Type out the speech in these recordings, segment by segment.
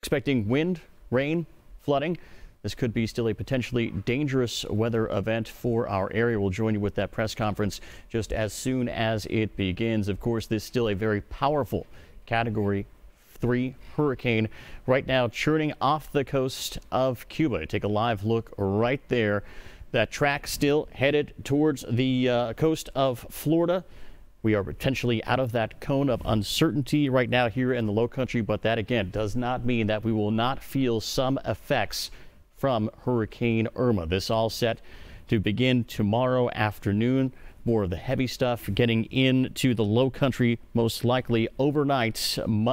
expecting wind, rain, flooding. This could be still a potentially dangerous weather event for our area. We'll join you with that press conference just as soon as it begins. Of course, this is still a very powerful Category 3 hurricane right now churning off the coast of Cuba. Take a live look right there. That track still headed towards the coast of Florida. We are potentially out of that cone of uncertainty right now here in the low country, but that again does not mean that we will not feel some effects from Hurricane Irma. This all set to begin tomorrow afternoon. More of the heavy stuff getting into the low country, most likely overnight,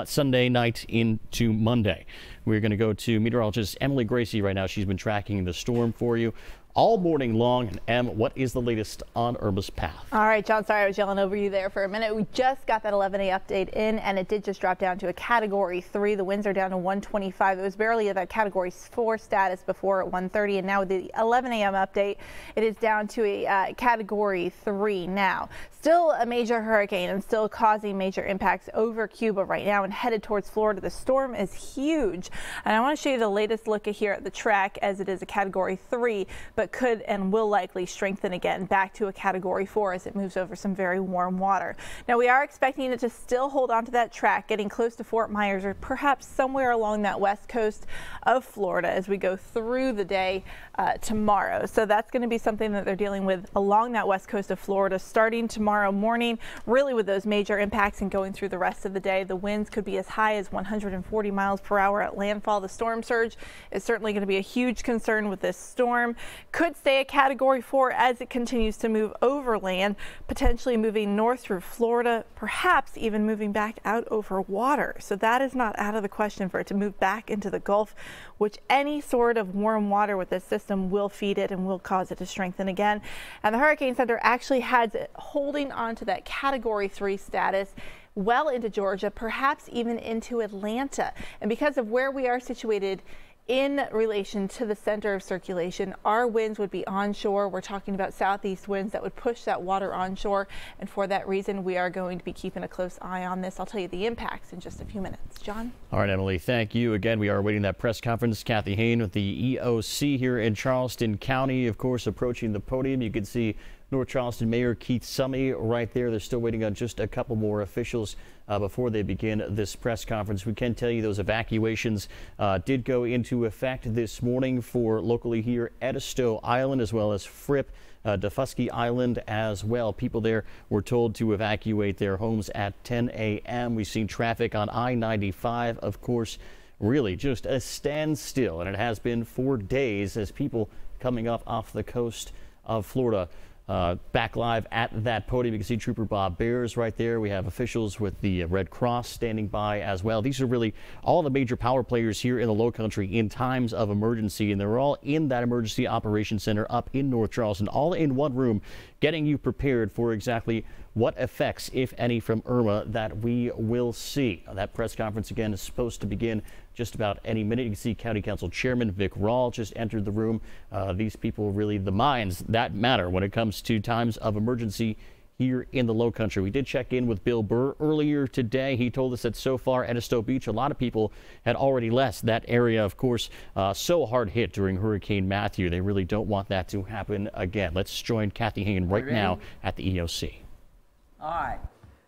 Sunday night into Monday. We're going to go to meteorologist Emily Gracie right now. She's been tracking the storm for you all morning long. And Em, what is the latest on Irma's path? All right, John, sorry I was yelling over you there for a minute. We just got that 11A update in, and it did just drop down to a Category 3. The winds are down to 125. It was barely at that Category 4 status before at 1:30, and now with the 11 a.m. update, it is down to a Category 3 now. Still a major hurricane and still causing major impacts over Cuba right now and headed towards Florida. The storm is huge, and I want to show you the latest look here at the track as it is a Category 3, but could and will likely strengthen again back to a Category 4 as it moves over some very warm water. Now we are expecting it to still hold onto that track, getting close to Fort Myers or perhaps somewhere along that west coast of Florida as we go through the day tomorrow. So that's going to be something that they're dealing with along that west coast of Florida starting tomorrow morning, really with those major impacts and going through the rest of the day. The winds could be as high as 140 miles per hour at landfall. The storm surge is certainly going to be a huge concern with this storm. Could stay a Category 4 as it continues to move overland, potentially moving north through Florida, perhaps even moving back out over water. So that is not out of the question for it to move back into the Gulf, which any sort of warm water with this system will feed it and will cause it to strengthen again. And the Hurricane Center actually has it holding on to that Category 3 status well into Georgia, perhaps even into Atlanta. And because of where we are situated in relation to the center of circulation, our winds would be onshore. We're talking about southeast winds that would push that water onshore, and for that reason we are going to be keeping a close eye on this. I'll tell you the impacts in just a few minutes. John? All right, Emily, thank you. Again, we are awaiting that press conference. Kathy Hain with the EOC here in Charleston County, of course, approaching the podium. You can see North Charleston Mayor Keith Summey right there. They're still waiting on just a couple more officials before they begin this press conference. We can tell you those evacuations did go into effect this morning for locally here Edisto Island as well as Fripp, Defusky Island as well. People there were told to evacuate their homes at 10 a.m. We've seen traffic on I-95, of course, really just a standstill, and it has been for days as people coming up off the coast of Florida. Back live at that podium, you can see Trooper Bob Bears right there. We have officials with the Red Cross standing by as well. These are really all the major power players here in the low country in times of emergency, and they're all in that emergency operations center up in North Charleston, all in one room, getting you prepared for exactly what effects, if any, from Irma that we will see. That press conference again is supposed to begin just about any minute. You can see County Council Chairman Vic Rawl just entered the room. These people really the minds that matter when it comes to times of emergency here in the low country. We did check in with Bill Burr earlier today. He told us that so far Edisto Beach, a lot of people had already left that area, of course, so hard hit during Hurricane Matthew. They really don't want that to happen again. Let's join Kathy Hain right now at the EOC. All right.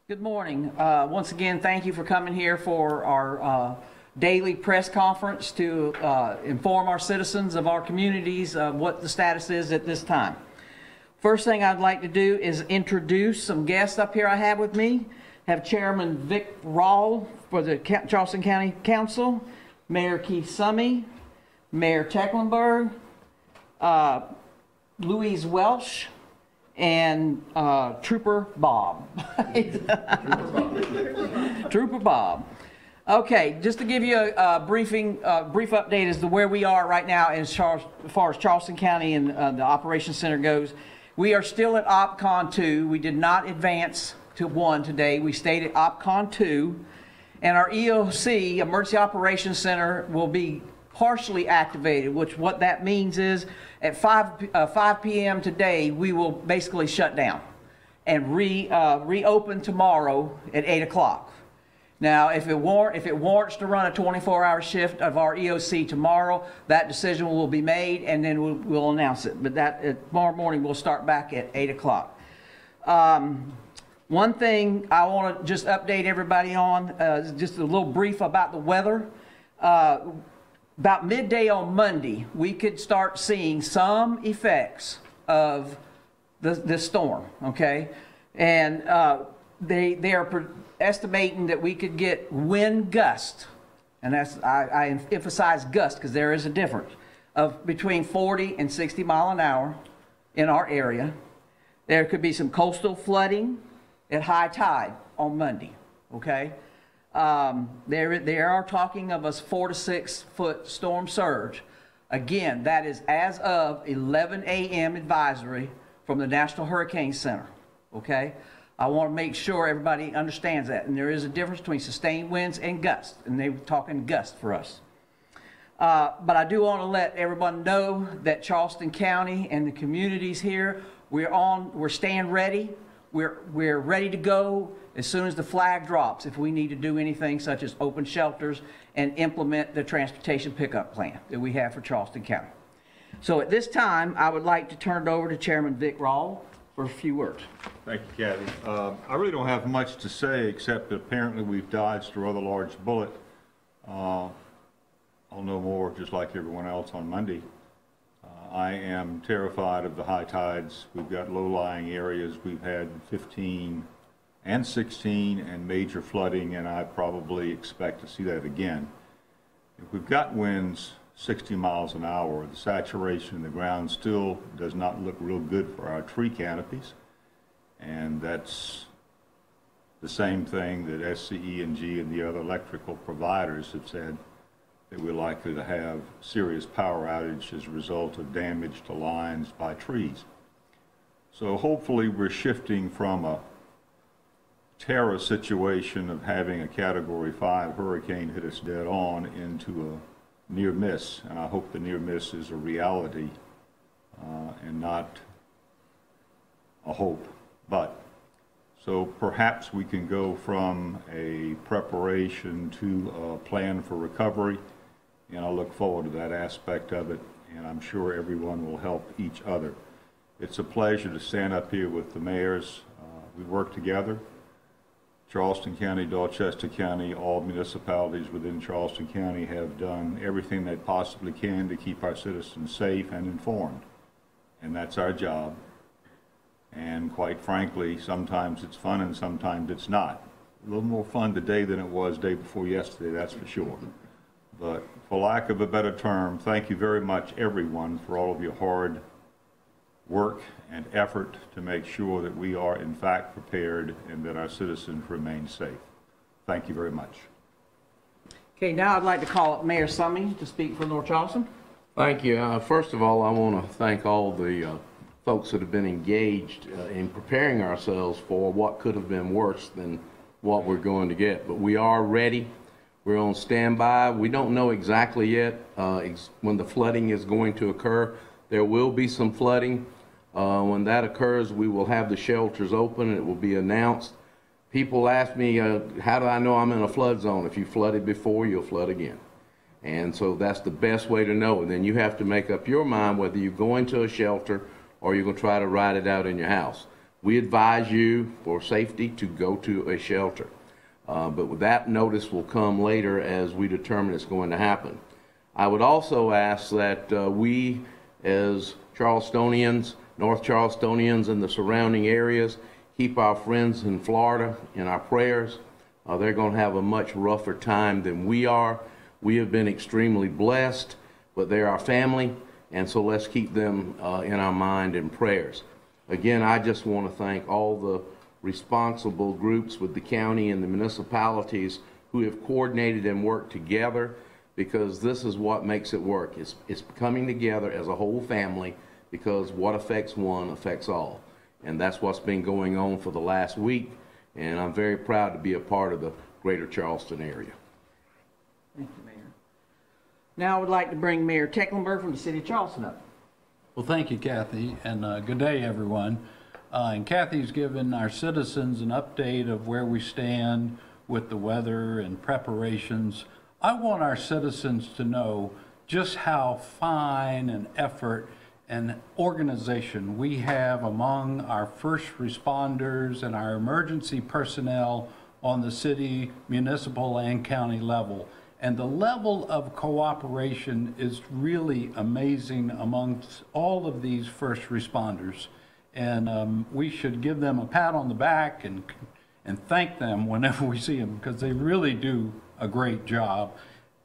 Good morning. Once again, thank you for coming here for our daily press conference to inform our citizens of our communities what the status is at this time. First thing I'd like to do is introduce some guests up here I have with me. Have Chairman Vic Rawl for the Charleston County Council, Mayor Keith Summey, Mayor Tecklenburg, Louise Welsh, and Trooper Bob. Trooper Bob. Okay, just to give you a brief update as to where we are right now as far as Charleston County and the Operations Center goes. We are still at OPCON 2. We did not advance to 1 today. We stayed at OPCON 2. And our EOC, Emergency Operations Center, will be partially activated, which what that means is at 5 p.m. today, we will basically shut down and reopen tomorrow at 8 o'clock. Now, if it warrants to run a 24-hour shift of our EOC tomorrow, that decision will be made, and then we'll announce it. But tomorrow morning we'll start back at 8 o'clock. One thing I want to just update everybody on, just a little brief about the weather. About midday on Monday, we could start seeing some effects of the storm. Okay, and they are estimating that we could get wind gust, and that's I emphasize gust because there is a difference of between 40 and 60 mile an hour in our area. There could be some coastal flooding at high tide on Monday. Okay, they are talking of a 4 to 6 foot storm surge. Again, that is as of 11 a.m. advisory from the National Hurricane Center. Okay. I want to make sure everybody understands that. And there is a difference between sustained winds and gusts. And they were talking gust for us. But I do want to let everyone know that Charleston County and the communities here, we're staying ready. We're ready to go as soon as the flag drops if we need to do anything such as open shelters and implement the transportation pickup plan that we have for Charleston County. So at this time, I would like to turn it over to Chairman Vic Rawl for a few words. Thank you, Kathy. I really don't have much to say except that apparently we've dodged a rather large bullet. I'll know more, just like everyone else, on Monday. I am terrified of the high tides. We've got low-lying areas. We've had 15 and 16 and major flooding, and I probably expect to see that again. If we've got winds 60 miles an hour, the saturation in the ground still does not look real good for our tree canopies. And that's the same thing that SCE&G and the other electrical providers have said, that we're likely to have serious power outage as a result of damage to lines by trees. So hopefully we're shifting from a terror situation of having a Category 5 hurricane hit us dead on into a near miss, and I hope the near miss is a reality and not a hope. But so perhaps we can go from a preparation to a plan for recovery, and I look forward to that aspect of it, and I'm sure everyone will help each other. It's a pleasure to stand up here with the mayors. We work together. Charleston County, Dorchester County, all municipalities within Charleston County have done everything they possibly can to keep our citizens safe and informed. And that's our job. And quite frankly, sometimes it's fun and sometimes it's not. A little more fun today than it was day before yesterday, that's for sure. But for lack of a better term, thank you very much, everyone, for all of your hard work and effort to make sure that we are in fact prepared and that our citizens remain safe. Thank you very much. Okay, now I'd like to call up Mayor Summey to speak for North Charleston. Thank you. First of all, I want to thank all the folks that have been engaged in preparing ourselves for what could have been worse than what we're going to get. But we are ready. We're on standby. We don't know exactly yet when the flooding is going to occur. There will be some flooding. When that occurs, we will have the shelters open and it will be announced. People ask me, how do I know I'm in a flood zone? If you flooded before, you'll flood again. And so that's the best way to know. And then you have to make up your mind whether you go into a shelter or you're going to try to ride it out in your house. We advise you for safety to go to a shelter. But that notice will come later as we determine it's going to happen. I would also ask that we as Charlestonians, North Charlestonians and the surrounding areas, keep our friends in Florida in our prayers. They're going to have a much rougher time than we are. We have been extremely blessed, but they're our family, and so let's keep them in our mind in prayers. Again, I just want to thank all the responsible groups with the county and the municipalities who have coordinated and worked together, because this is what makes it work. It's coming together as a whole family, because what affects one affects all. And that's what's been going on for the last week, and I'm very proud to be a part of the greater Charleston area. Thank you, Mayor. Now I would like to bring Mayor Tecklenburg from the City of Charleston up. Well, thank you, Kathy, and good day, everyone. And Kathy's given our citizens an update of where we stand with the weather and preparations. I want our citizens to know just how fine an effort and organization we have among our first responders and our emergency personnel on the city, municipal, and county level. And the level of cooperation is really amazing amongst all of these first responders. And we should give them a pat on the back and thank them whenever we see them, because they really do a great job.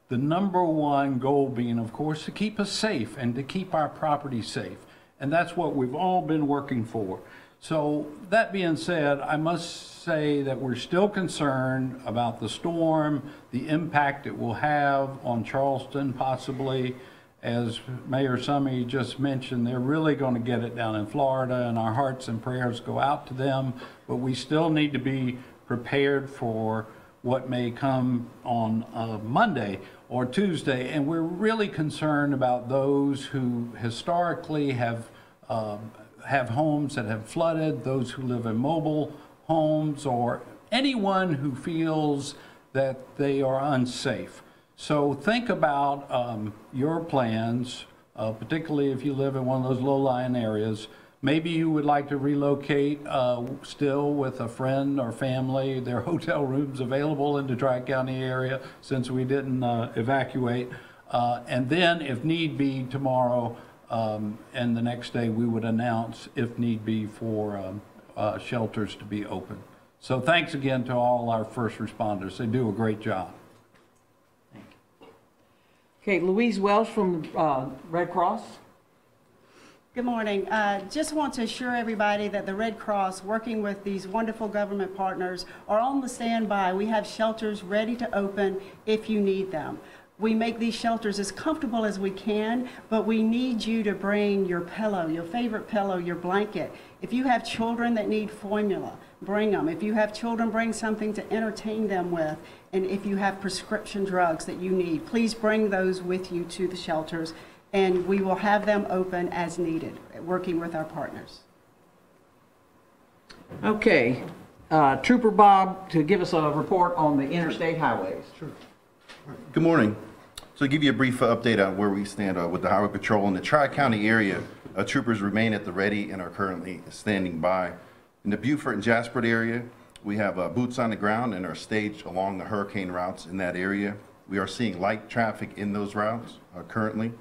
The number one goal being, of course, to keep us safe and to keep our property safe. And that's what we've all been working for. So that being said, I must say that we're still concerned about the storm, the impact it will have on Charleston, possibly. As Mayor Summey just mentioned, they're really going to get it down in Florida, and our hearts and prayers go out to them. But we still need to be prepared for what may come on Monday or Tuesday. And we're really concerned about those who historically have homes that have flooded, those who live in mobile homes, or anyone who feels that they are unsafe. So think about your plans, particularly if you live in one of those low-lying areas. Maybe you would like to relocate still with a friend or family. There are hotel rooms available in the Tri-County area since we didn't evacuate. And then, if need be, tomorrow and the next day, we would announce, if need be, for shelters to be open. So thanks again to all our first responders. They do a great job. Thank you. Okay, Louise Welsh from Red Cross. Good morning. Just want to assure everybody that the Red Cross, working with these wonderful government partners, are on the standby. We have shelters ready to open if you need them. We make these shelters as comfortable as we can, but we need you to bring your pillow, your favorite pillow, your blanket. If you have children that need formula, bring them. If you have children, bring something to entertain them with. And if you have prescription drugs that you need, please bring those with you to the shelters, and we will have them open as needed, working with our partners. Okay, Trooper Bob to give us a report on the interstate highways. Sure. Good morning. So to give you a brief update on where we stand with the Highway Patrol in the Tri-County area, troopers remain at the ready and are currently standing by. In the Beaufort and Jasper area, we have boots on the ground and are staged along the hurricane routes in that area. We are seeing light traffic in those routes currently.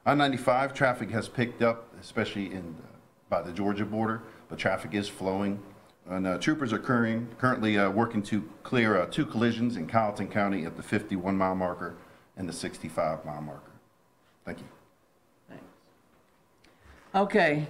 I-95 traffic has picked up, especially by the Georgia border, but traffic is flowing. And troopers are currently working to clear 2 collisions in Colleton County at the 51-mile marker and the 65-mile marker. Thank you. Thanks. Okay,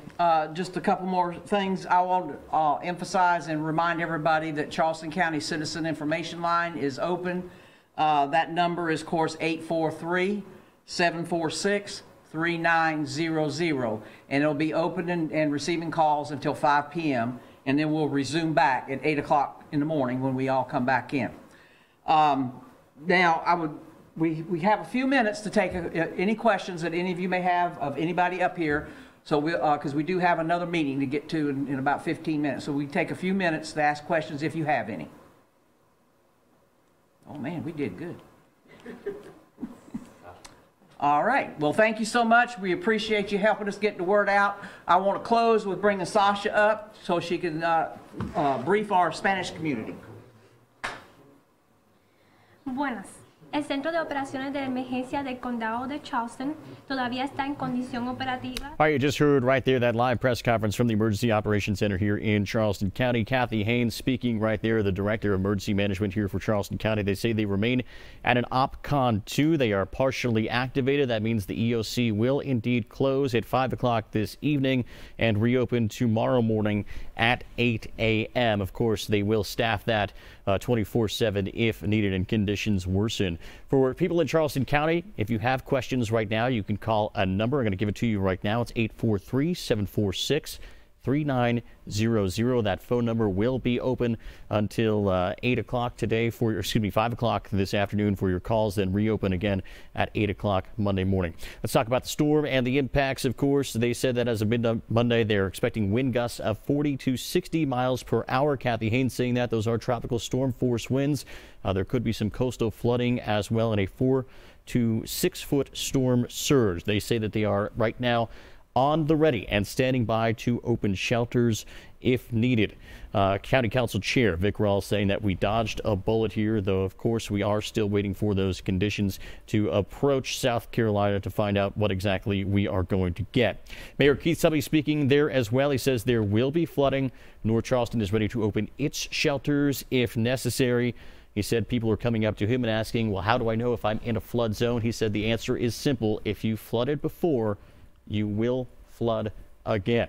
just a couple more things. I want to emphasize and remind everybody that Charleston County Citizen Information Line is open. That number is, of course, 843-746-3900, and it'll be open and receiving calls until 5 p.m., and then we'll resume back at 8 o'clock in the morning when we all come back in. Now, we have a few minutes to take any questions that any of you may have of anybody up here, so because we do have another meeting to get to in about 15 minutes. So we take a few minutes to ask questions if you have any. Oh man, we did good. All right. Well, thank you so much. We appreciate you helping us get the word out. I want to close with bringing Sasha up so she can brief our Spanish community. Buenas. El Centro de Operaciones de Emergencia del Condado de Charleston todavía está en condición operativa. All right, you just heard right there that live press conference from the Emergency Operations Center here in Charleston County. Kathy Haynes speaking right there, the Director of Emergency Management here for Charleston County. They say they remain at an OPCON 2. They are partially activated. That means the EOC will indeed close at 5 o'clock this evening and reopen tomorrow morning at 8 a.m. Of course, they will staff that 24/7 if needed and conditions worsen. For people in Charleston County, if you have questions right now, you can call a number. I'm going to give it to you right now. It's 843-746-3900. 3900. That phone number will be open until 8 o'clock today 5 o'clock this afternoon for your calls, then reopen again at 8 o'clock Monday morning. Let's talk about the storm and the impacts. Of course, they said that as of midnight Monday, they're expecting wind gusts of 40 to 60 miles per hour. Kathy Haynes saying that those are tropical storm force winds. There could be some coastal flooding as well, and a 4 to 6 foot storm surge. They say that they are right now on the ready and standing by to open shelters if needed. County Council Chair Vic Rawls saying that we dodged a bullet here, though of course we are still waiting for those conditions to approach South Carolina to find out what exactly we are going to get. Mayor Keith Subby speaking there as well. He says there will be flooding. North Charleston is ready to open its shelters if necessary. He said people are coming up to him and asking, well, how do I know if I'm in a flood zone? He said the answer is simple. If you flooded before, you will flood again.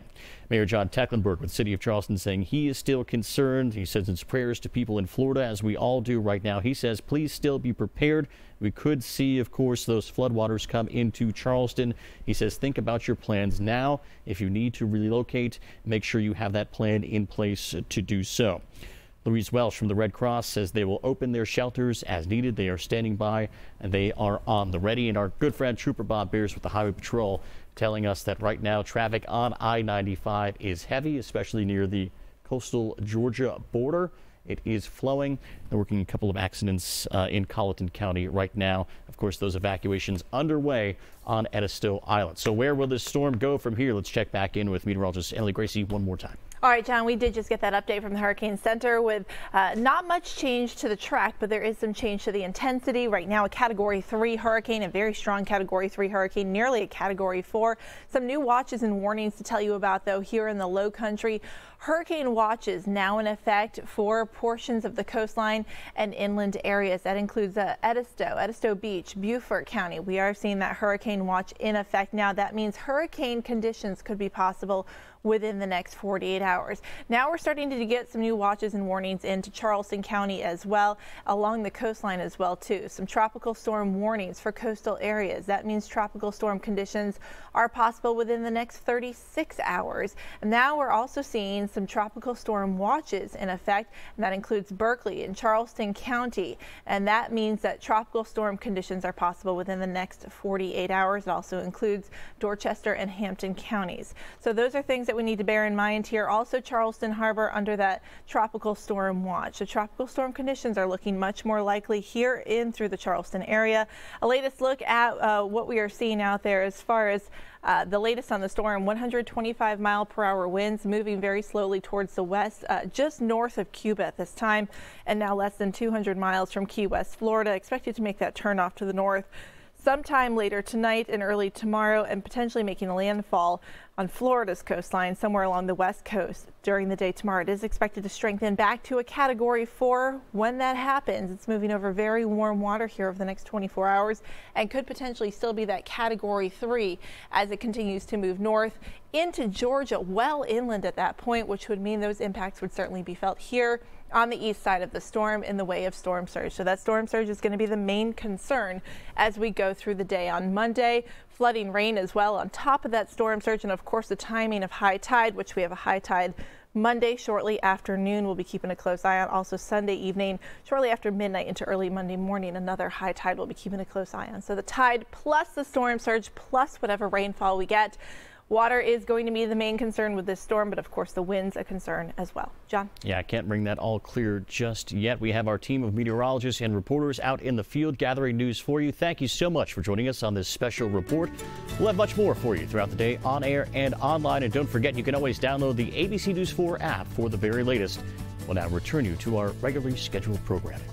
Mayor John Tecklenburg with the City of Charleston saying he is still concerned. He sends his prayers to people in Florida, as we all do right now. He says please still be prepared. We could see, of course, those floodwaters come into Charleston. He says think about your plans now. If you need to relocate, make sure you have that plan in place to do so. Louise Welsh from the Red Cross says they will open their shelters as needed. They are standing by and they are on the ready. And our good friend Trooper Bob Beers with the Highway Patrol telling us that right now traffic on I-95 is heavy, especially near the coastal Georgia border. It is flowing. They're working a couple of accidents in Colleton County right now. Of course, those evacuations underway on Edisto Island. So where will this storm go from here? Let's check back in with meteorologist Emily Gracie one more time. All right, John, we did just get that update from the Hurricane Center with not much change to the track, but there is some change to the intensity. Right now, a Category 3 hurricane, a very strong Category 3 hurricane, nearly a Category 4. Some new watches and warnings to tell you about, though, here in the Low Country. Hurricane watches now in effect for portions of the coastline and inland areas. That includes Edisto Beach, Beaufort County. We are seeing that hurricane watch in effect now. That means hurricane conditions could be possible within the next 48 hours. Now we're starting to get some new watches and warnings into Charleston County as well, along the coastline as well too. Some tropical storm warnings for coastal areas. That means tropical storm conditions are possible within the next 36 hours. And now we're also seeing some tropical storm watches in effect, and that includes Berkeley and Charleston County. And that means that tropical storm conditions are possible within the next 48 hours. It also includes Dorchester and Hampton counties. So those are things that we need to bear in mind here. Also, Charleston Harbor under that tropical storm watch. The tropical storm conditions are looking much more likely here in through the Charleston area. A latest look at what we are seeing out there as far as the latest on the storm, 125-mile-per-hour winds moving very slowly towards the west, just north of Cuba at this time, and now less than 200 miles from Key West, Florida. Expected to make that turn off to the north sometime later tonight and early tomorrow, and potentially making a landfall on Florida's coastline somewhere along the west coast during the day tomorrow. It is expected to strengthen back to a Category 4 when that happens. It's moving over very warm water here over the next 24 hours and could potentially still be that Category 3 as it continues to move north into Georgia, well inland at that point, which would mean those impacts would certainly be felt here on the east side of the storm in the way of storm surge. So that storm surge is going to be the main concern as we go through the day. On Monday, flooding rain as well on top of that storm surge, and of course the timing of high tide, which we have a high tide Monday shortly after noon. We'll be keeping a close eye on. Also Sunday evening shortly after midnight into early Monday morning, another high tide we'll be keeping a close eye on. So the tide plus the storm surge plus whatever rainfall we get. Water is going to be the main concern with this storm, but of course the wind's a concern as well. John? Yeah, I can't bring that all clear just yet. We have our team of meteorologists and reporters out in the field gathering news for you. Thank you so much for joining us on this special report. We'll have much more for you throughout the day on air and online. And don't forget, you can always download the ABC News 4 app for the very latest. We'll now return you to our regularly scheduled programming.